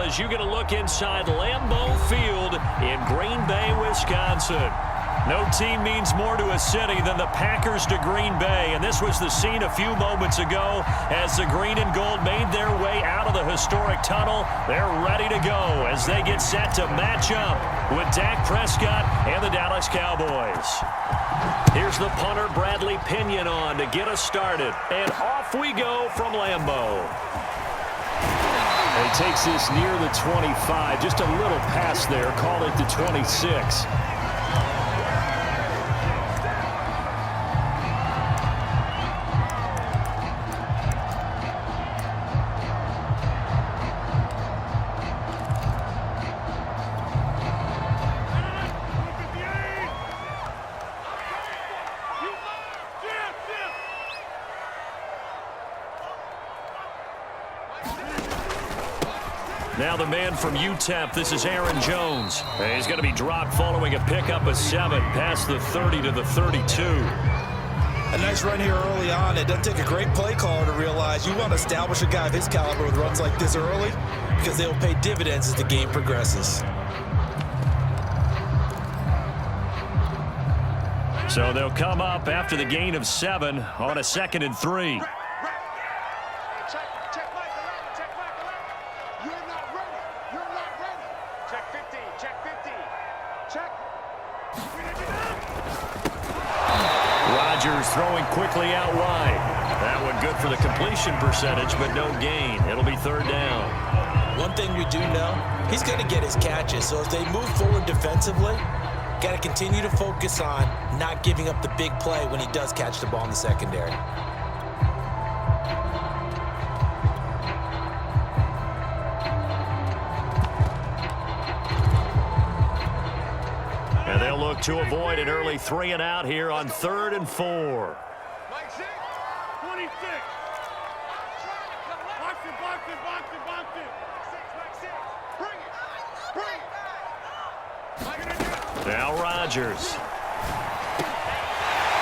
as you get a look inside Lambeau Field in Green Bay, Wisconsin. No team means more to a city than the Packers to Green Bay, and this was the scene a few moments ago as the green and gold made their way out of the historic tunnel. They're ready to go as they get set to match up with Dak Prescott and the Dallas Cowboys. Here's the punter, Bradley Pinion, on to get us started, and off we go from Lambeau. He takes this near the 25, just a little past there, call it the 26. Now the man from UTEP, this is Aaron Jones. And he's going to be dropped following a pickup of 7 past the 30 to the 32. A nice run here early on. It doesn't take a great play caller to realize you want to establish a guy of his caliber with runs like this early because they'll pay dividends as the game progresses. So they'll come up after the gain of 7 on a 2nd and 3. Throwing quickly out wide. That one good for the completion percentage, but no gain. It'll be 3rd down. One thing we do know, he's going to get his catches. So as they move forward defensively, got to continue to focus on not giving up the big play when he does catch the ball in the secondary. And they'll look to avoid an early 3 and out here on 3rd and 4. Now Rodgers.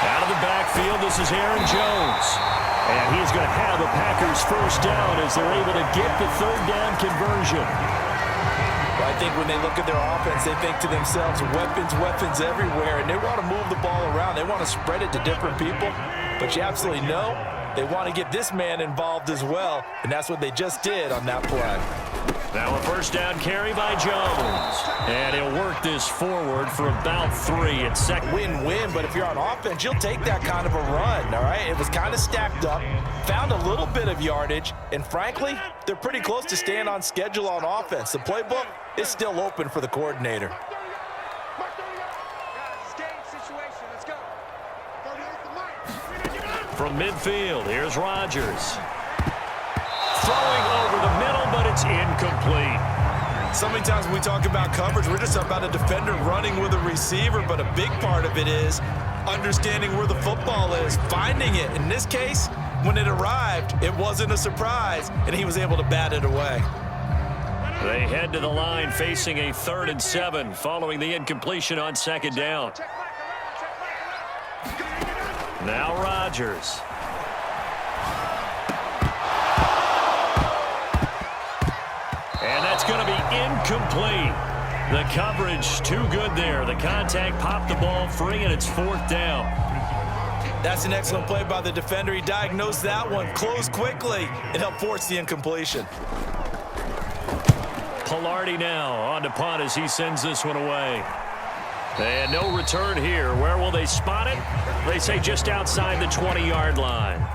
Out of the backfield, this is Aaron Jones. And he's going to have the Packers first down as they're able to get the 3rd down conversion. I think when they look at their offense, they think to themselves, weapons, weapons everywhere, and they want to move the ball around. They want to spread it to different people, but you absolutely know they want to get this man involved as well, and that's what they just did on that play. Now a first down carry by Jones, and he'll work this forward for about 3 at second. Win-win, but if you're on offense, you'll take that kind of a run, all right? It was kind of stacked up, found a little bit of yardage, and frankly, they're pretty close to staying on schedule on offense. The playbook is still open for the coordinator. From midfield, here's Rodgers. Throwing over the middle, but it's incomplete. So many times when we talk about coverage, we're just about a defender running with a receiver, but a big part of it is understanding where the football is, finding it. In this case, when it arrived, it wasn't a surprise, and he was able to bat it away. They head to the line facing a 3rd and 7 following the incompletion on 2nd down. Now Rodgers. And that's going to be incomplete. The coverage too good there. The contact popped the ball free, and it's 4th down. That's an excellent play by the defender. He diagnosed that one, closed quickly, and helped force the incompletion. Pilardi now on to punt as he sends this one away. And no return here. Where will they spot it? They say just outside the 20-yard line.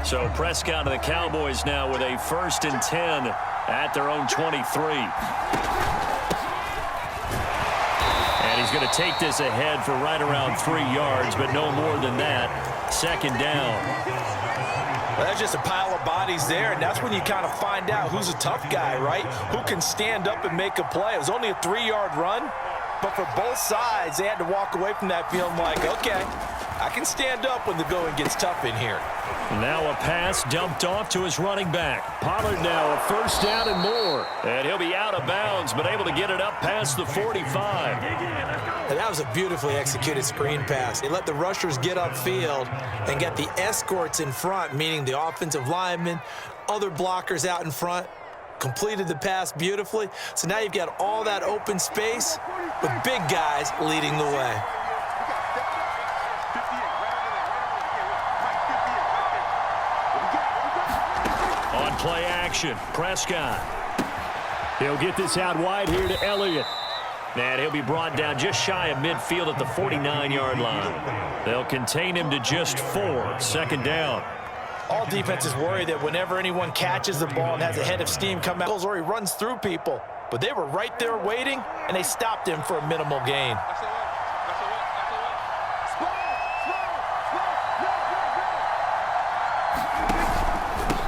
So Prescott and the Cowboys now with a 1st and 10 at their own 23. And he's going to take this ahead for right around 3 yards, but no more than that. 2nd down. Well, that's just a pile of bodies there, and that's when you kind of find out who's a tough guy, right? Who can stand up and make a play. It was only a 3-yard run, but for both sides, they had to walk away from that feeling like, okay, I can stand up when the going gets tough in here. Now a pass dumped off to his running back. Pollard now a 1st down and more. And he'll be out of bounds yards, but able to get it up past the 45. And that was a beautifully executed screen pass. They let the rushers get upfield and get the escorts in front, meaning the offensive linemen, other blockers out in front, completed the pass beautifully. So now you've got all that open space with big guys leading the way. On play action, Prescott. He'll get this out wide here to Elliott. And he'll be brought down just shy of midfield at the 49-yard line. They'll contain him to just 4. Second down. All defenses worry that whenever anyone catches the ball and has a head of steam come out, or he runs through people. But they were right there waiting, and they stopped him for a minimal gain.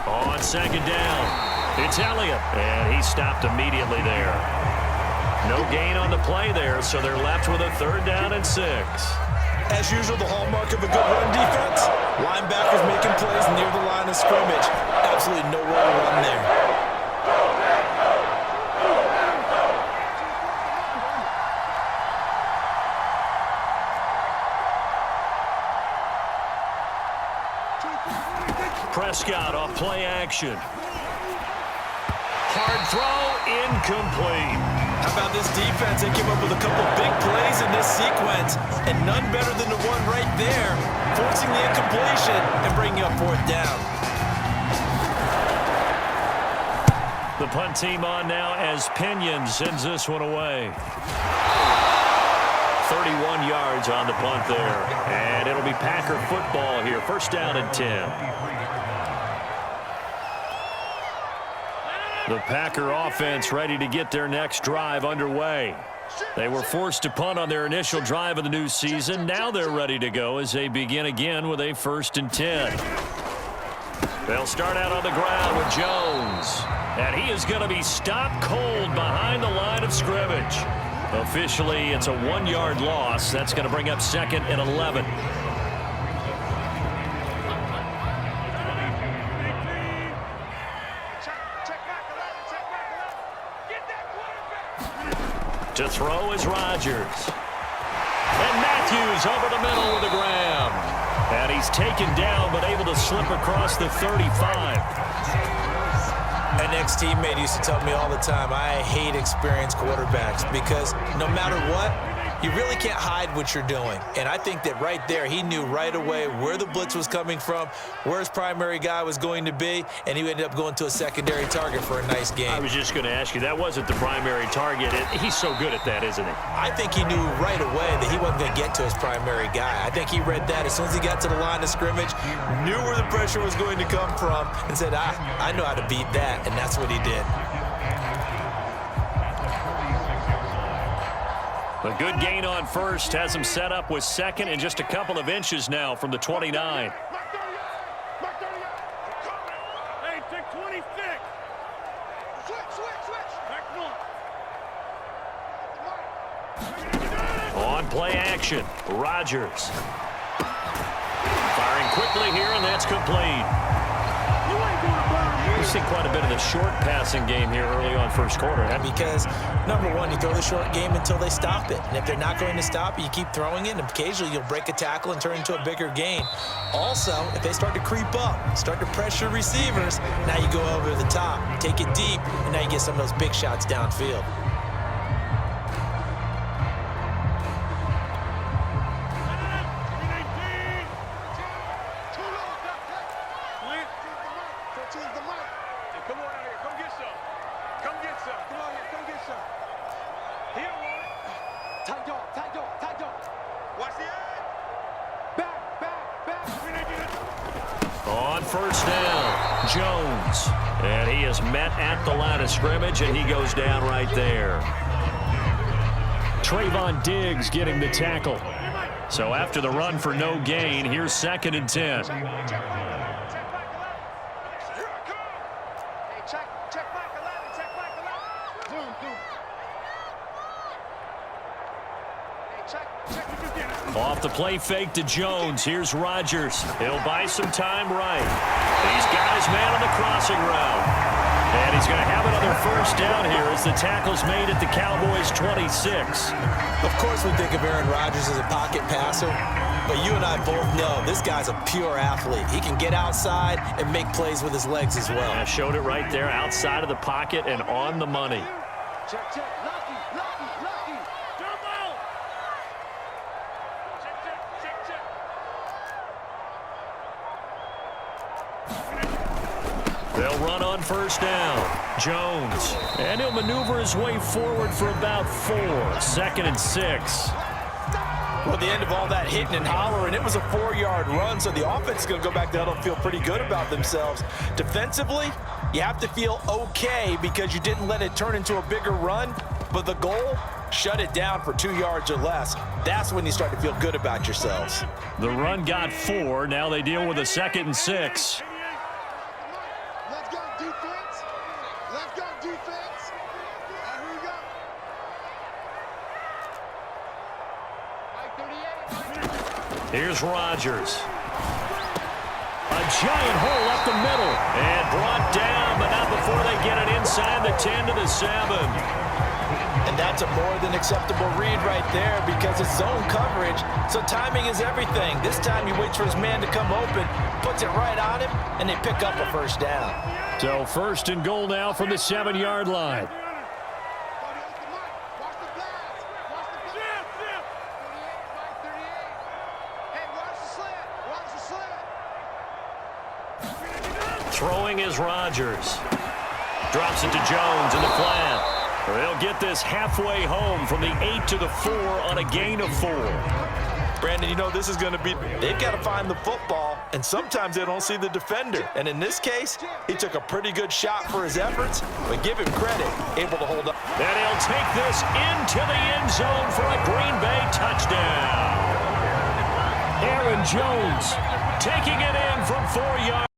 On second down, it's Elliott, and he stopped immediately there. No gain on the play there, so they're left with a 3rd down and 6. As usual, the hallmark of a good run defense, linebackers making plays near the line of scrimmage. Absolutely nowhere to run there. Prescott off play action. Hard throw, incomplete. How about this defense? They came up with a couple big plays in this sequence, and none better than the one right there, forcing the incompletion and bringing up 4th down. The punt team on now as Pinion sends this one away. 31 yards on the punt there, and it'll be Packer football here. 1st down and 10. The Packer offense ready to get their next drive underway. They were forced to punt on their initial drive of the new season. Now they're ready to go as they begin again with a 1st and 10. They'll start out on the ground with Jones. And he is going to be stopped cold behind the line of scrimmage. Officially, it's a 1-yard loss. That's going to bring up 2nd and 11. To throw is Rodgers. And Matthews over the middle with a grab. And he's taken down but able to slip across the 35. An ex-teammate used to tell me all the time, I hate experienced quarterbacks because no matter what, you really can't hide what you're doing. And I think that right there, he knew right away where the blitz was coming from, where his primary guy was going to be, and he ended up going to a secondary target for a nice game. I was just going to ask you, that wasn't the primary target. He's so good at that, isn't he? I think he knew right away that he wasn't going to get to his primary guy. I think he read that as soon as he got to the line of scrimmage, knew where the pressure was going to come from, and said, I know how to beat that, and that's what he did. A good gain on 1st has him set up with 2nd and just a couple of inches now from the 29. Hey, take 26. Switch. On play action, Rodgers. Firing quickly here, and that's complete. We've seen quite a bit of the short passing game here early on 1st quarter. Because, number one, you throw the short game until they stop it. And if they're not going to stop it, you keep throwing it, and occasionally you'll break a tackle and turn into a bigger gain. Also, if they start to creep up, start to pressure receivers, now you go over the top, take it deep, and now you get some of those big shots downfield. On 1st down, Jones. And he is met at the line of scrimmage, and he goes down right there. Trayvon Diggs getting the tackle. So after the run for no gain, here's 2nd and 10. Off the play fake to Jones. Here's Rodgers. He'll buy some time right. He's got his man on the crossing route. And he's going to have another first down here as the tackle's made at the Cowboys' 26. Of course we think of Aaron Rodgers as a pocket passer, but you and I both know this guy's a pure athlete. He can get outside and make plays with his legs as well. I showed it right there, outside of the pocket and on the money. Check, check. Lucky, lucky, lucky. Jump out. Check, check, check, check. They'll run on first down. Jones. And he'll maneuver his way forward for about 4. 2nd and 6. Well, at the end of all that hitting and hollering, it was a 4-yard run, so the offense is going to go back there and feel pretty good about themselves. Defensively, you have to feel okay because you didn't let it turn into a bigger run, but the goal, shut it down for 2 yards or less. That's when you start to feel good about yourselves. The run got 4. Now they deal with a 2nd and 6. Let's go, defense. Let's go, defense. Here we go. Here's Rodgers. A giant hole up the middle. And brought down, but not before they get it inside the 10 to the 7. And that's a more than acceptable read right there because it's zone coverage, so timing is everything. This time he waits for his man to come open, puts it right on him, and they pick up a first down. So 1st and goal now from the 7-yard line. Throwing is Rodgers. Drops it to Jones in the flat. They'll get this halfway home from the 8 to the 4 on a gain of 4. Brandon, you know this is going to be, they've got to find the football, and sometimes they don't see the defender. And in this case, he took a pretty good shot for his efforts, but give him credit, able to hold up. And he'll take this into the end zone for a Green Bay touchdown. Aaron Jones taking it in from 4 yards.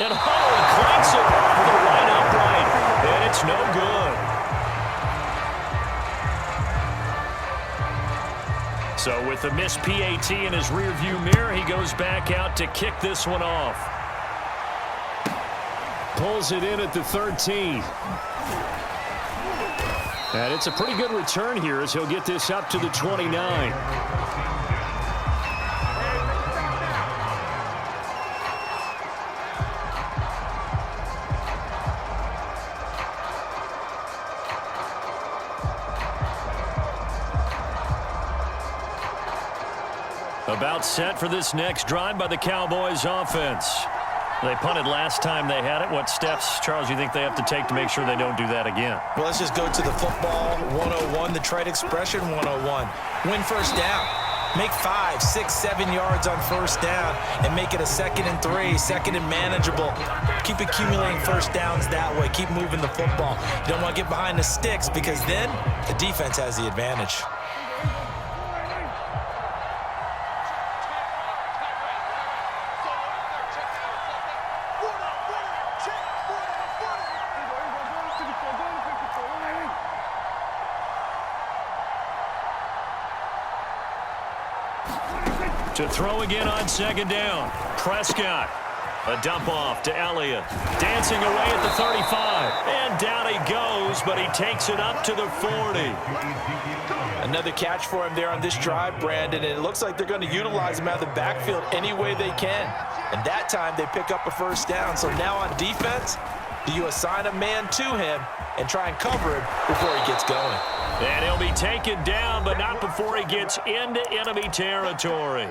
And Howard clanks it for the right upright, and it's no good. So with the missed PAT in his rearview mirror, he goes back out to kick this one off. Pulls it in at the 13. And it's a pretty good return here as he'll get this up to the 29. About set for this next drive by the Cowboys offense. They punted last time they had it. What steps, Charles, you think they have to take to make sure they don't do that again? Well, let's just go to the football 101, the trade expression 101. Win first down. Make 5, 6, 7 yards on first down and make it a 2nd and 3, 2nd and manageable. Keep accumulating first downs that way. Keep moving the football. You don't want to get behind the sticks because then the defense has the advantage. To throw again on 2nd down. Prescott. A dump off to Elliott. Dancing away at the 35. And down he goes, but he takes it up to the 40. Another catch for him there on this drive, Brandon, and it looks like they're going to utilize him out of the backfield any way they can. And that time they pick up a first down. So now on defense, do you assign a man to him and try and cover him before he gets going? And he'll be taken down, but not before he gets into enemy territory.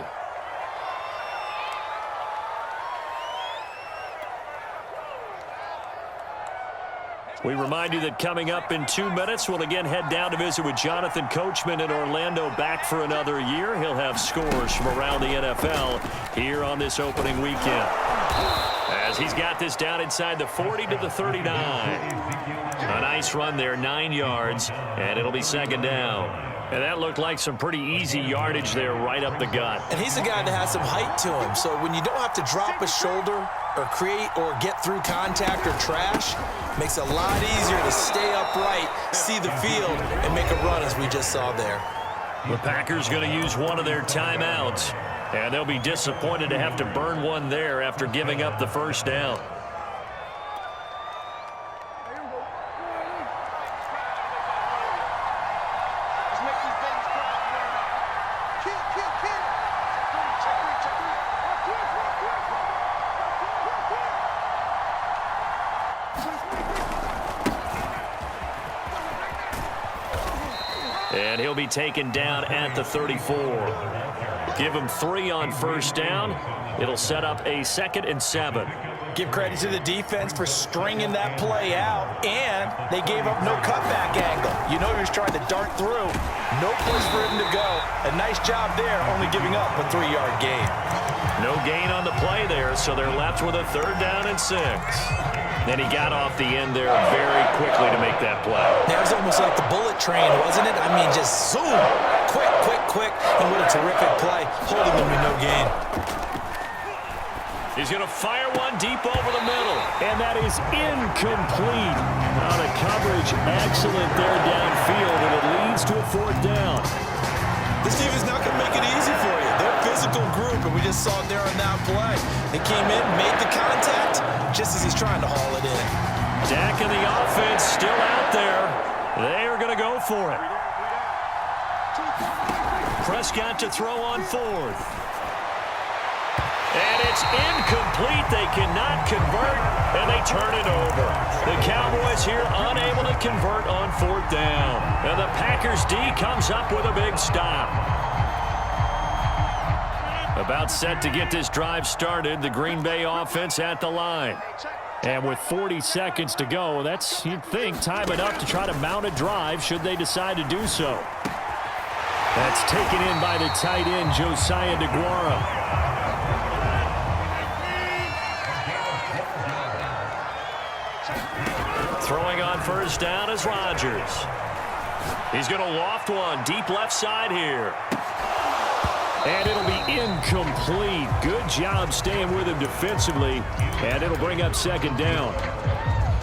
We remind you that coming up in 2 minutes, we'll again head down to visit with Jonathan Coachman in Orlando, back for another year. He'll have scores from around the NFL here on this opening weekend. As he's got this down inside the 40 to the 39. A nice run there, 9 yards, and it'll be 2nd down. And that looked like some pretty easy yardage there right up the gut. And he's a guy that has some height to him, so when you don't have to drop a shoulder or create or get through contact or trash, makes it a lot easier to stay upright, see the field, and make a run as we just saw there. The Packers going to use one of their timeouts, and they'll be disappointed to have to burn one there after giving up the first down. And he'll be taken down at the 34. Give him 3 on first down. It'll set up a 2nd and 7. Give credit to the defense for stringing that play out, and they gave up no cutback angle. You know he was trying to dart through. No place for him to go. A nice job there, only giving up a 3-yard gain. No gain on the play there, so they're left with a 3rd down and 6. Then he got off the end there very quickly to make that play. That was almost like the bullet train, wasn't it? I mean, just zoom. Quick, quick, quick. And what a terrific play, holding them to no gain. He's going to fire one deep over the middle. And that is incomplete. Now the coverage excellent there downfield, and it leads to a 4th down. This team is not going to make it easy for you. They're a physical group, and we just saw it there on that play. They came in, made the contact, just as he's trying to haul it in. Dak and the offense still out there. They are going to go for it. Prescott to throw on 4th. And it's incomplete. They cannot convert, and they turn it over. The Cowboys here unable to convert on 4th down. And the Packers D comes up with a big stop. About set to get this drive started, the Green Bay offense at the line. And with 40 seconds to go, that's, you'd think, time enough to try to mount a drive should they decide to do so. That's taken in by the tight end, Josiah DeGuara. Throwing on first down is Rodgers. He's going to loft one deep left side here. And it'll be incomplete. Good job staying with him defensively. And it'll bring up 2nd down.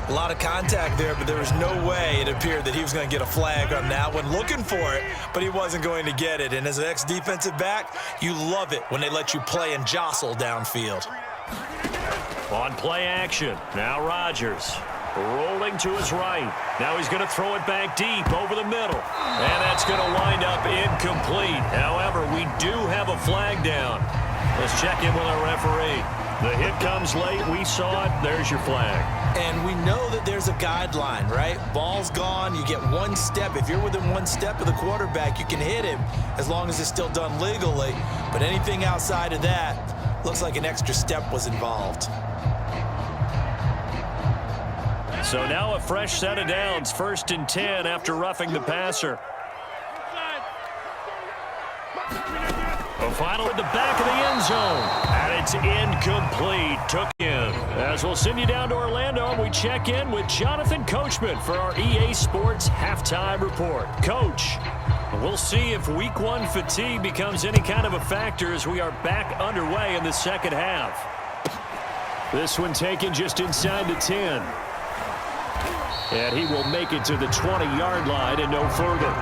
A lot of contact there, but there was no way it appeared that he was going to get a flag on that one. Looking for it, but he wasn't going to get it. And as an ex-defensive back, you love it when they let you play and jostle downfield. On play action, now Rodgers. Rolling to his right. Now he's going to throw it back deep over the middle. And that's going to wind up incomplete. However, we do have a flag down. Let's check in with our referee. The hit comes late. We saw it. There's your flag. And we know that there's a guideline, right? Ball's gone. You get 1 step. If you're within 1 step of the quarterback, you can hit him as long as it's still done legally. But anything outside of that, looks like an extra step was involved. So now a fresh set of downs, 1st and 10 after roughing the passer. A final at the back of the end zone. And it's incomplete. Took in. As we'll send you down to Orlando, and we check in with Jonathan Coachman for our EA Sports Halftime Report. Coach, we'll see if Week 1 fatigue becomes any kind of a factor as we are back underway in the 2nd half. This one taken just inside the 10. And he will make it to the 20-yard line and no further.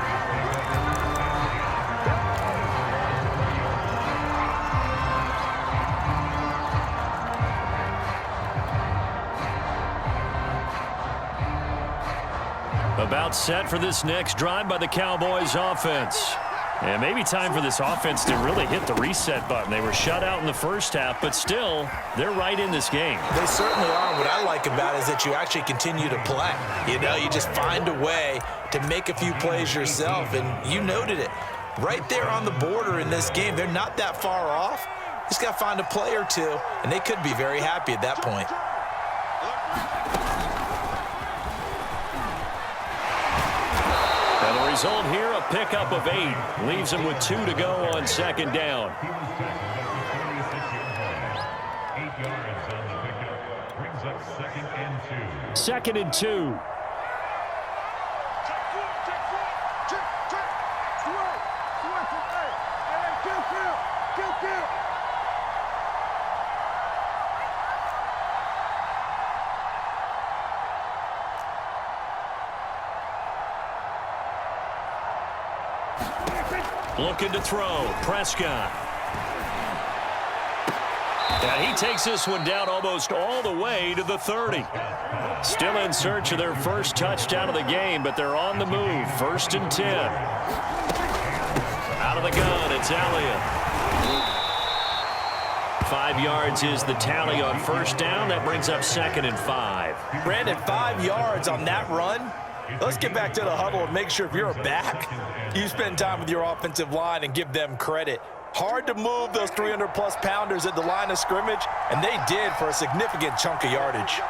About set for this next drive by the Cowboys offense. And maybe time for this offense to really hit the reset button. They were shut out in the first half, but still, they're right in this game. They certainly are. What I like about it is that you actually continue to play. You know, you just find a way to make a few plays yourself, and you noted it. Right there on the border in this game, they're not that far off. Just got to find a play or two, and they could be very happy at that point. And the result here, a pickup of 8. Leaves him with 2 to go on 2nd down. 8 yards on the pickup. Brings up 2nd and 2. 2nd and 2. Looking to throw, Prescott. And he takes this one down almost all the way to the 30. Still in search of their first touchdown of the game, but they're on the move. 1st and 10. Out of the gun, it's Elliott. 5 yards is the tally on first down. That brings up 2nd and 5. Brandon, 5 yards on that run. Let's get back to the huddle and make sure if you're a back, you spend time with your offensive line and give them credit. Hard to move those 300-plus pounders at the line of scrimmage, and they did for a significant chunk of yardage.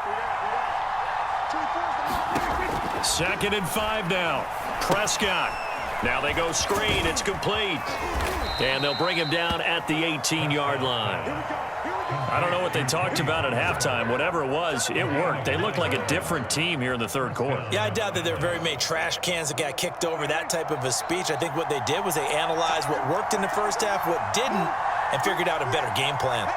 2nd and 5 now. Prescott. Now they go screen. It's complete. And they'll bring him down at the 18-yard line. I don't know what they talked about at halftime. Whatever it was, it worked. They looked like a different team here in the third quarter. Yeah, I doubt that there are very many trash cans that got kicked over, that type of a speech. I think what they did was they analyzed what worked in the first half, what didn't, and figured out a better game plan.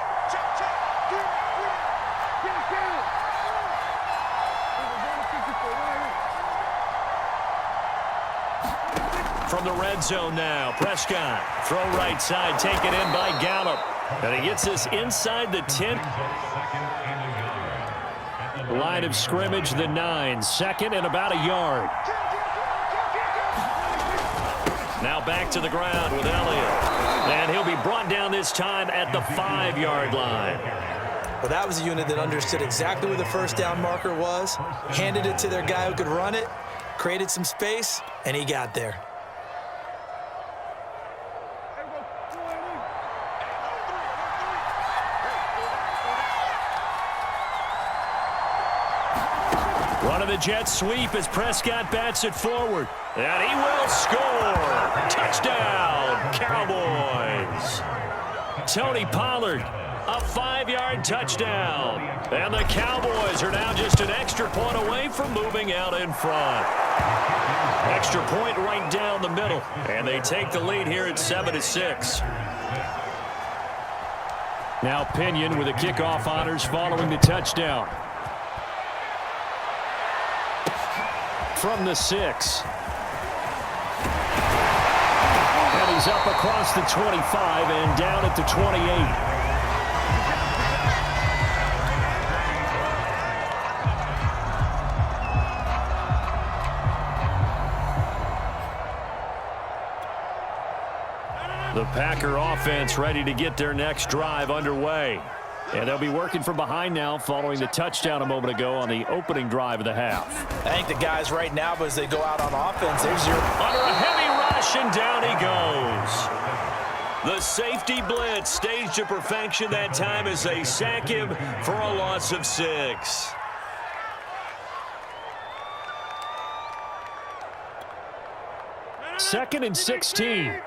From the red zone now, Prescott. Throw right side, taken in by Gallup. And he gets this inside the 10. Line of scrimmage, the 9. 2nd and about a yard. Now back to the ground with Elliott. And he'll be brought down this time at the 5-yard line. Well, that was a unit that understood exactly where the first down marker was, handed it to their guy who could run it, created some space, and he got there. One of the Jets sweep as Prescott bats it forward. And he will score. Touchdown, Cowboys. Tony Pollard, a 5-yard touchdown. And the Cowboys are now just an extra point away from moving out in front. Extra point right down the middle. And they take the lead here at 7-6. Now Pinion with the kickoff honors following the touchdown. From the 6. And he's up across the 25 and down at the 28. The Packer offense ready to get their next drive underway. And they'll be working from behind now following the touchdown a moment ago on the opening drive of the half. I think the guys right now, as they go out on offense, there's your... Under a heavy rush, and down he goes. The safety blitz staged to perfection that time as they sack him for a loss of 6. Second and 16.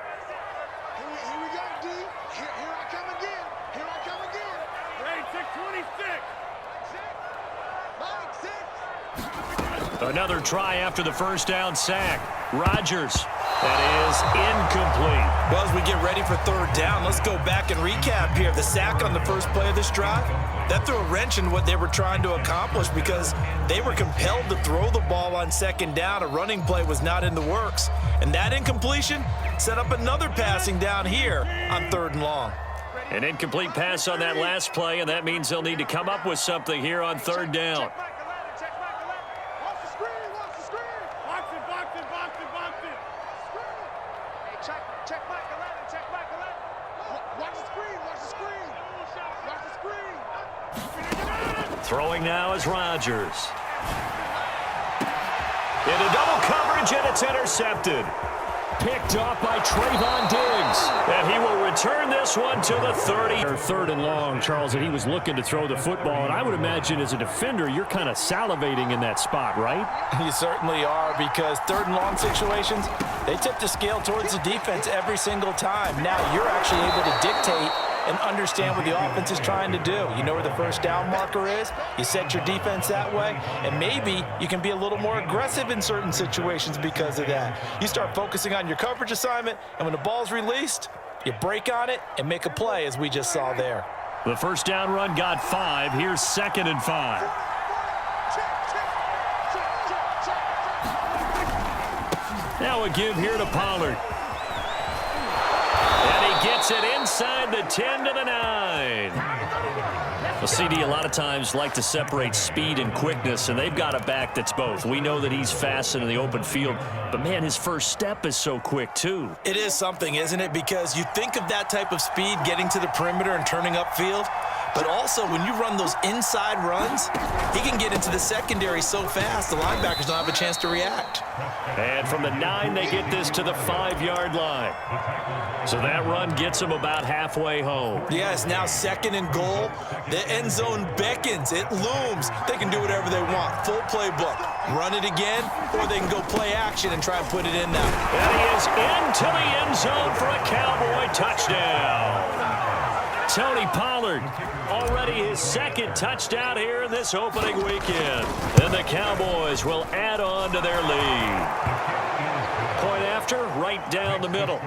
Another try after the first down sack. Rodgers. That is incomplete. Well, as we get ready for third down, let's go back and recap here. The sack on the first play of this drive, that threw a wrench in what they were trying to accomplish because they were compelled to throw the ball on second down. A running play was not in the works. And that incompletion set up another passing down here on 3rd and long. An incomplete pass on that last play, and that means they'll need to come up with something here on 3rd down. Throwing now is Rodgers. Into double coverage, and it's intercepted. Picked off by Trayvon Diggs. And he will return this one to the 30. Or 3rd and long, Charles, and he was looking to throw the football. And I would imagine as a defender, you're kind of salivating in that spot, right? You certainly are, because 3rd and long situations, they tip the scale towards the defense every single time. Now you're actually able to dictate and understand what the offense is trying to do. You know where the first down marker is. You set your defense that way, and maybe you can be a little more aggressive in certain situations because of that. You start focusing on your coverage assignment, and when the ball's released, you break on it and make a play, as we just saw there. The first down run got 5. Here's 2nd and 5. Now a give here to Pollard. And he gets it inside the 10 to the 9. Well, CD a lot of times like to separate speed and quickness, and they've got a back that's both. We know that he's fast in the open field, but, man, his first step is so quick, too. It is something, isn't it? Because you think of that type of speed getting to the perimeter and turning upfield, But also, when you run those inside runs, he can get into the secondary so fast, the linebackers don't have a chance to react. And from the 9, they get this to the 5-yard line. So that run gets them about halfway home. Yeah, it's now 2nd and goal. The end zone beckons. It looms. They can do whatever they want. Full playbook. Run it again, or they can go play action and try and put it in now. And he is into the end zone for a Cowboy touchdown. Tony Pollard, already his 2nd touchdown here in this opening weekend. And the Cowboys will add on to their lead. Point after, right down the middle.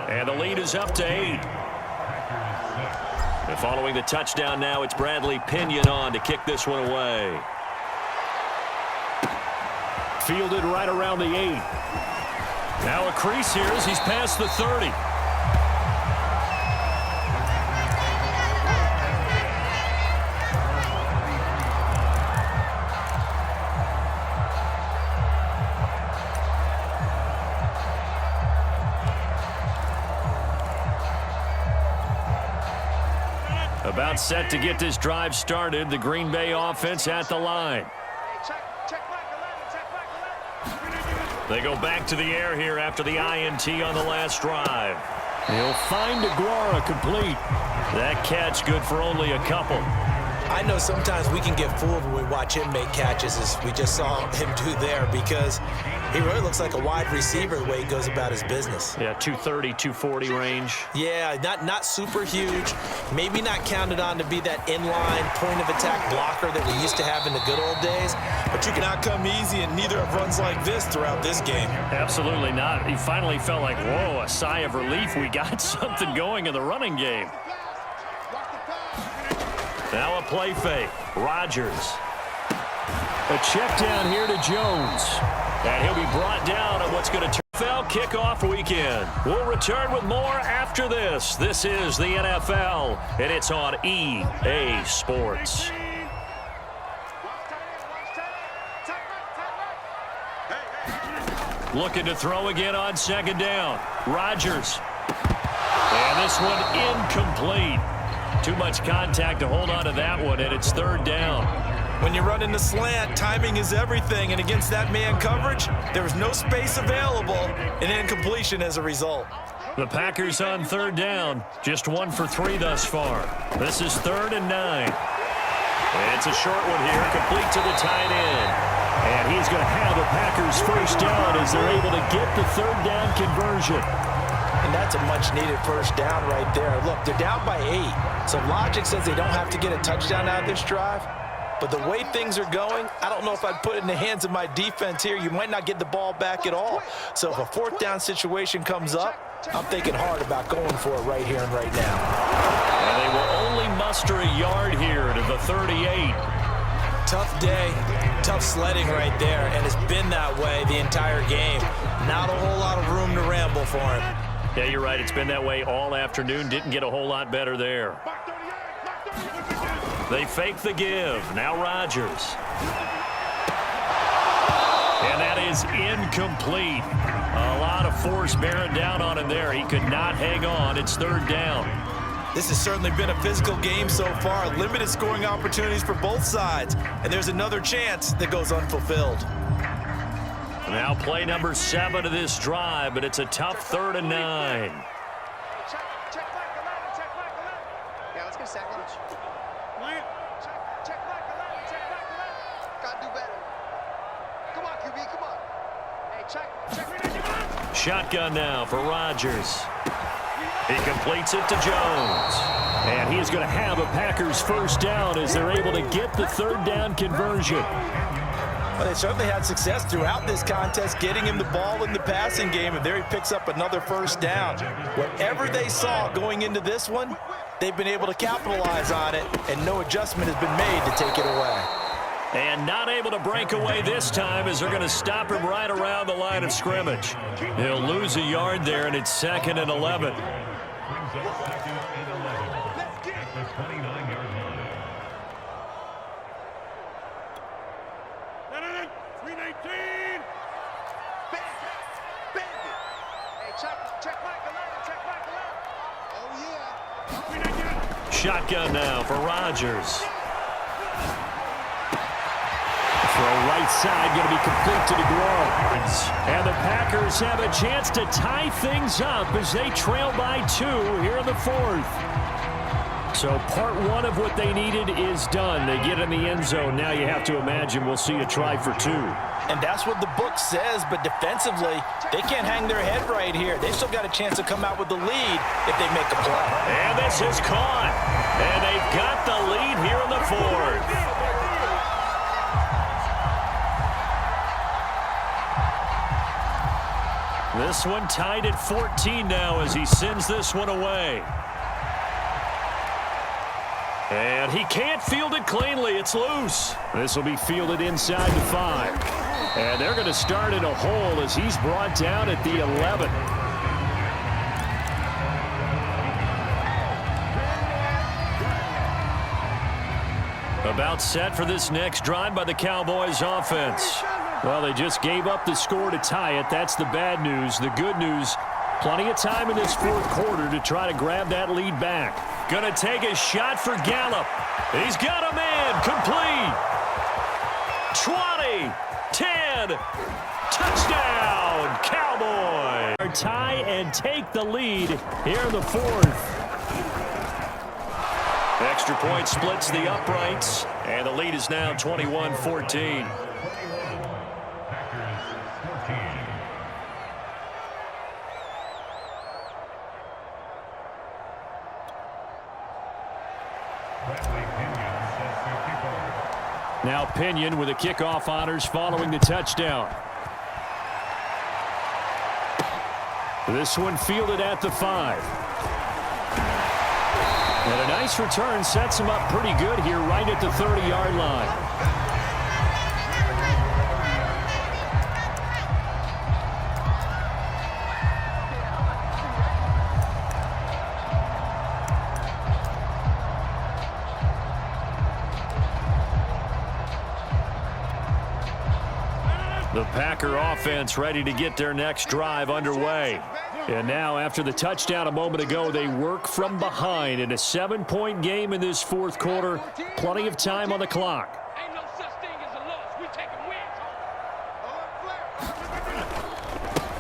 And the lead is up to 8. And following the touchdown now, it's Bradley Pinion on to kick this one away. Fielded right around the 8. Now a crease here as he's past the 30. About set to get this drive started. The Green Bay offense at the line. They go back to the air here after the INT on the last drive. He'll find Aguara complete. That catch good for only a couple. I know sometimes we can get fooled when we watch him make catches, as we just saw him do there, because he really looks like a wide receiver the way he goes about his business. Yeah, 230, 240 range. Yeah, not super huge. Maybe not counted on to be that inline point-of-attack blocker that we used to have in the good old days, but you cannot come easy, and neither have runs like this throughout this game. Absolutely not. He finally felt like, whoa, a sigh of relief. We got something going in the running game. Now a play fake. Rodgers. A check down here to Jones. And he'll be brought down on what's going to turn NFL kickoff weekend. We'll return with more after this. This is the NFL, and it's on EA Sports. Looking to throw again on 2nd down. Rodgers. And this one incomplete. Too much contact to hold on to that one, and it's 3rd down. When you run in the slant, timing is everything, and against that man coverage, there was no space available, and incompletion as a result. The Packers on 3rd down, just 1 for 3 thus far. This is 3rd and 9. It's a short one here, complete to the tight end. And he's going to have the Packers 1st down as they're able to get the 3rd down conversion. And that's a much-needed 1st down right there. Look, they're down by 8, so logic says they don't have to get a touchdown out of this drive. But the way things are going, I don't know if I'd put it in the hands of my defense here. You might not get the ball back at all. So if a 4th down situation comes up, I'm thinking hard about going for it right here and right now. And they will only muster a yard here to the 38. Tough day, tough sledding right there, and it's been that way the entire game. Not a whole lot of room to ramble for him. Yeah, you're right. It's been that way all afternoon. Didn't get a whole lot better there. They fake the give. Now Rodgers. And that is incomplete. A lot of force bearing down on him there. He could not hang on. It's 3rd down. This has certainly been a physical game so far. Limited scoring opportunities for both sides. And there's another chance that goes unfulfilled. Now play number 7 of this drive, but it's a tough 3rd and 9. Yeah, let's get a second. Gotta do better. Come on, QB, come on. Hey, check. Shotgun now for Rodgers. He completes it to Jones. And he is going to have a Packers 1st down as they're able to get the 3rd down conversion. Well, they certainly had success throughout this contest, getting him the ball in the passing game, and there he picks up another 1st down. Whatever they saw going into this one, they've been able to capitalize on it, and no adjustment has been made to take it away. And not able to break away this time as they're going to stop him right around the line of scrimmage. He'll lose a yard there, and it's 2nd and 11. Shotgun now for Rodgers. Throw right side, going to be complete to DeGuara. And the Packers have a chance to tie things up as they trail by 2 here in the 4th. So part 1 of what they needed is done. They get in the end zone. Now you have to imagine we'll see a try for 2. And that's what the book says, but defensively, they can't hang their head right here. They've still got a chance to come out with the lead if they make a play. And this is caught. And they've got the lead here in the 4th. This one tied at 14 now as he sends this one away. And he can't field it cleanly. It's loose. This will be fielded inside the 5. And they're going to start in a hole as he's brought down at the 11. About set for this next drive by the Cowboys offense. Well, they just gave up the score to tie it. That's the bad news. The good news, plenty of time in this 4th quarter to try to grab that lead back. Gonna take a shot for Gallup. He's got a man. Complete. 20, 10, touchdown, Cowboys. Tie and take the lead here in the 4th. Extra point splits the uprights, and the lead is now 21-14. Now Pinion with the kickoff honors following the touchdown. This one fielded at the 5. And a nice return sets him up pretty good here right at the 30-yard line. The Packer offense ready to get their next drive underway. And now, after the touchdown a moment ago, they work from behind in a 7-point game in this 4th quarter. Plenty of time on the clock. Ain't no such thing as a loss. We taking wins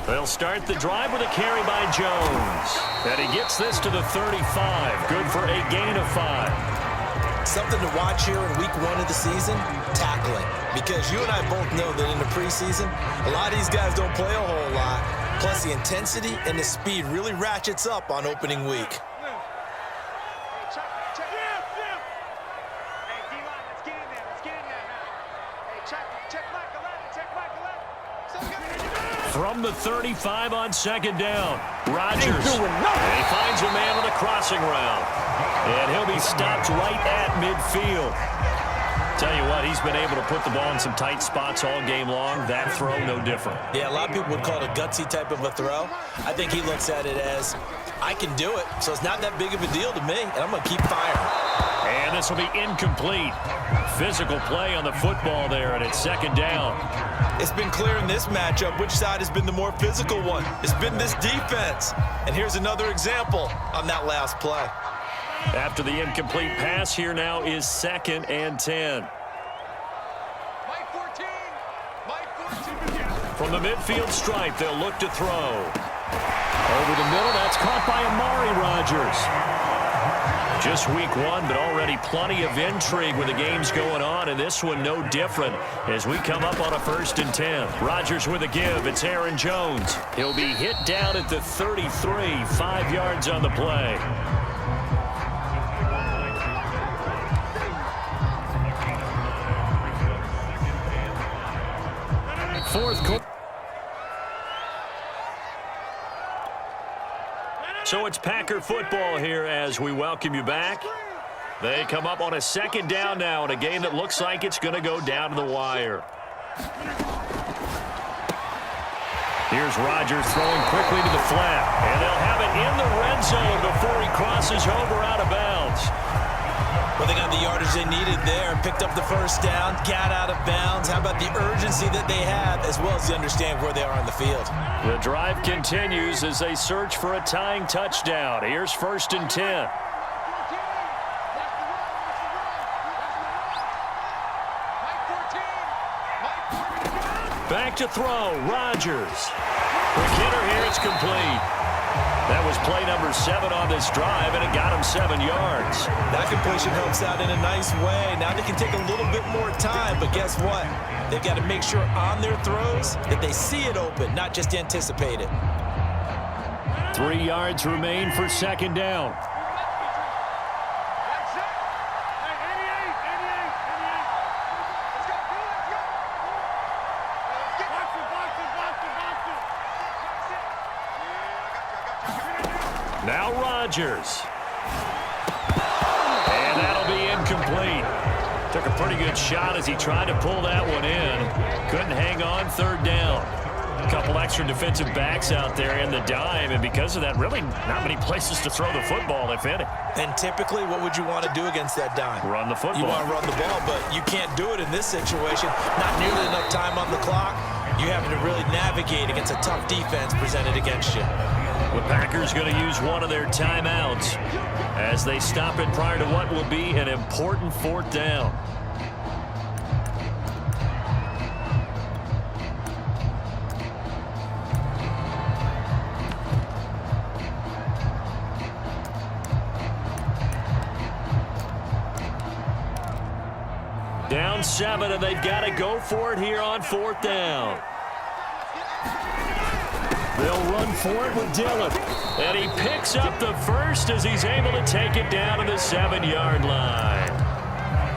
home. They'll start the drive with a carry by Jones. And he gets this to the 35. Good for a gain of 5. Something to watch here in week 1 of the season, tackling. Because you and I both know that in the preseason, a lot of these guys don't play a whole lot. Plus, the intensity and the speed really ratchets up on opening week. Hey, D-line, let's get in there. Let's get in there now. Hey, check Mike 11. From the 35 on 2nd down, Rodgers. And he finds a man on the crossing route. And he'll be stopped right at midfield. Tell you what, he's been able to put the ball in some tight spots all game long. That throw, no different. Yeah, a lot of people would call it a gutsy type of a throw. I think he looks at it as, I can do it, so it's not that big of a deal to me, and I'm going to keep firing. And this will be incomplete. Physical play on the football there, and it's 2nd down. It's been clear in this matchup which side has been the more physical one. It's been this defense. And here's another example on that last play. After the incomplete pass, here now is 2nd and 10. Mike 14. From the midfield stripe, they'll look to throw. Over the middle, that's caught by Amari Rodgers. Just week 1, but already plenty of intrigue with the games going on, and this one no different as we come up on a 1st and 10. Rodgers with a give. It's Aaron Jones. He'll be hit down at the 33, 5 yards on the play. Fourth quarter. So it's Packer football here as we welcome you back. They come up on a 2nd down now in a game that looks like it's going to go down to the wire. Here's Rodgers throwing quickly to the flat. And they'll have it in the red zone before he crosses over out of bounds. Well, they got the yardage they needed there, picked up the 1st down, got out of bounds. How about the urgency that they have, as well as they understand where they are on the field? The drive continues as they search for a tying touchdown. Here's 1st and 10. Back to throw, Rodgers. Quick hitter here, it's complete. That was play number 7 on this drive, and it got him 7 yards. That completion helps out in a nice way. Now they can take a little bit more time, but guess what? They've got to make sure on their throws that they see it open, not just anticipate it. 3 yards remain for second down. Now Rodgers. And that'll be incomplete. Took a pretty good shot as he tried to pull that one in. Couldn't hang on, third down. A couple extra defensive backs out there in the dime, and because of that, really not many places to throw the football, if any. And typically, what would you want to do against that dime? Run the football. You want to run the ball, but you can't do it in this situation. Not nearly enough time on the clock. You having to really navigate against a tough defense presented against you. The Packers going to use one of their timeouts as they stop it prior to what will be an important fourth down. Down 7, and they've got to go for it here on fourth down. They'll run for it with Dillon. And he picks up the first as he's able to take it down to the 7-yard line.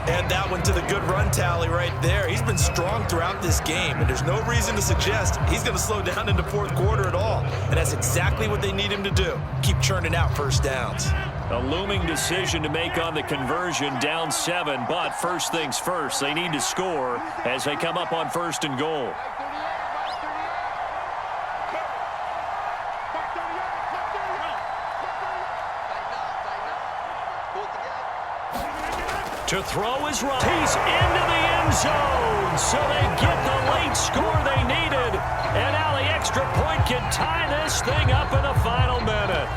Add that one to the good run tally right there. He's been strong throughout this game, and there's no reason to suggest he's going to slow down in the fourth quarter at all. And that's exactly what they need him to do. Keep churning out first downs. A looming decision to make on the conversion, down 7, but first things first, they need to score as they come up on first and goal. To throw is right. He's into the end zone, so they get the late score they needed. And now the extra point can tie this thing up in the final minute.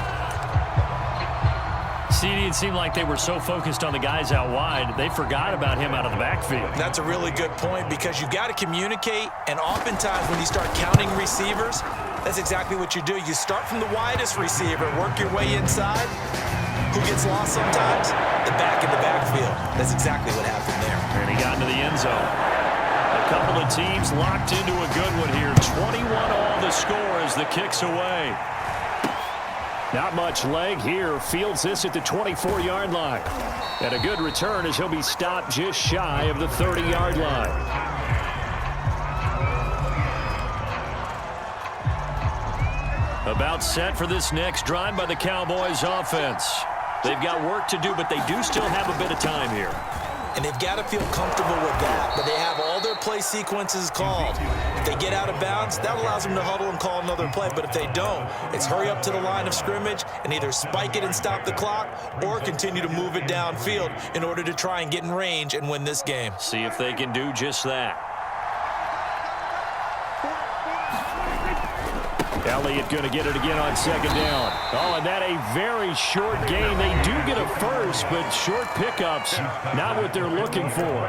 CD, it seemed like they were so focused on the guys out wide, they forgot about him out of the backfield. That's a really good point because you got to communicate, and oftentimes when you start counting receivers, that's exactly what you do. You start from the widest receiver, work your way inside. Who gets lost sometimes? The back in the backfield. That's exactly what happened there. And he got into the end zone. A couple of teams locked into a good one here. 21 all the score as the kick's away. Not much leg here. Fields this at the 24-yard line. And a good return as he'll be stopped just shy of the 30-yard line. About set for this next drive by the Cowboys offense. They've got work to do, but they do still have a bit of time here. And they've got to feel comfortable with that, but they have all their play sequences called. If they get out of bounds, that allows them to huddle and call another play, but if they don't, it's hurry up to the line of scrimmage and either spike it and stop the clock or continue to move it downfield in order to try and get in range and win this game. See if they can do just that. Elliott going to get it again on second down. Oh, and that a very short gain. They do get a first, but short pickups, not what they're looking for.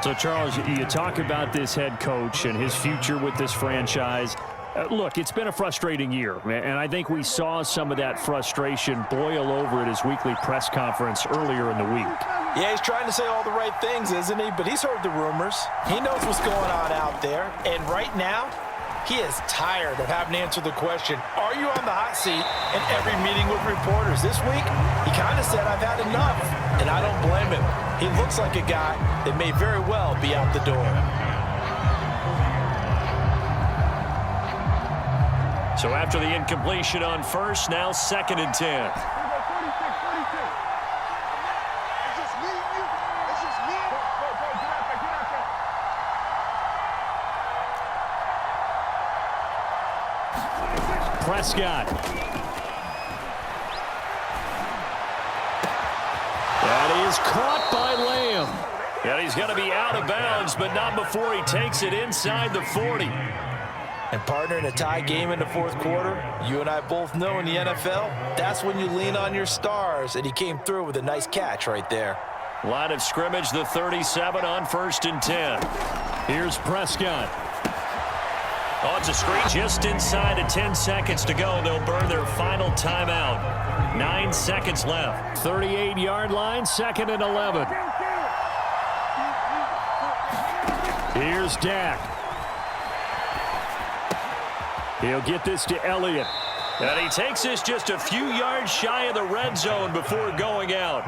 So, Charles, you talk about this head coach and his future with this franchise. Look, it's been a frustrating year, and I think we saw some of that frustration boil over at his weekly press conference earlier in the week. Yeah, he's trying to say all the right things, isn't he? But he's heard the rumors. He knows what's going on out there, and right now, he is tired of having to answer the question, are you on the hot seat in every meeting with reporters? This week, he kind of said, I've had enough, and I don't blame him. He looks like a guy that may very well be out the door. So after the incompletion on first, now 2nd and 10. Prescott. That is caught by Lamb. And he's going to be out of bounds, but not before he takes it inside the 40. And partner, in a tie game in the fourth quarter, you and I both know in the NFL, that's when you lean on your stars, and he came through with a nice catch right there. Line of scrimmage, the 37 on 1st and 10. Here's Prescott. Oh, it's a screen just inside of 10 seconds to go. They'll burn their final timeout. 9 seconds left. 38-yard line, 2nd and 11. Here's Dak. He'll get this to Elliott. And he takes this just a few yards shy of the red zone before going out.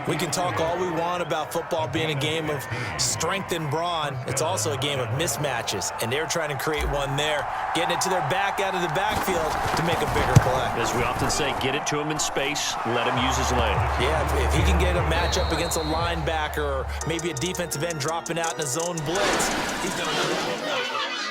We can talk all we want about football being a game of strength and brawn. It's also a game of mismatches, and they're trying to create one there, getting it to their back out of the backfield to make a bigger play. As we often say, get it to him in space, let him use his leg. Yeah, if he can get a matchup against a linebacker or maybe a defensive end dropping out in a zone blitz, he's going to